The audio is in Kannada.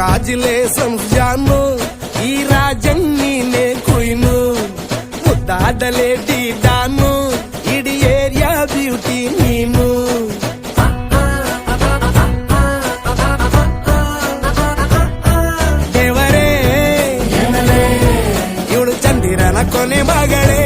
ಕಂಗ್ರಾಚುಲೇಷನ್ಸ್ ಜಾನು, ಈ ರಾಜಂಗ್ ನೀನೆ ಕುಯ್ನು, ಮುದ್ದಾದ ಲೇಡಿ ಡಾನು, ಇಡೀ ಏರಿಯಾ ಬ್ಯೂಟಿ ನೀನು. ದೇವರೇ ಇವಳು ಚಂದಿರನ ಕೊನೆ ಮಗಳೇ.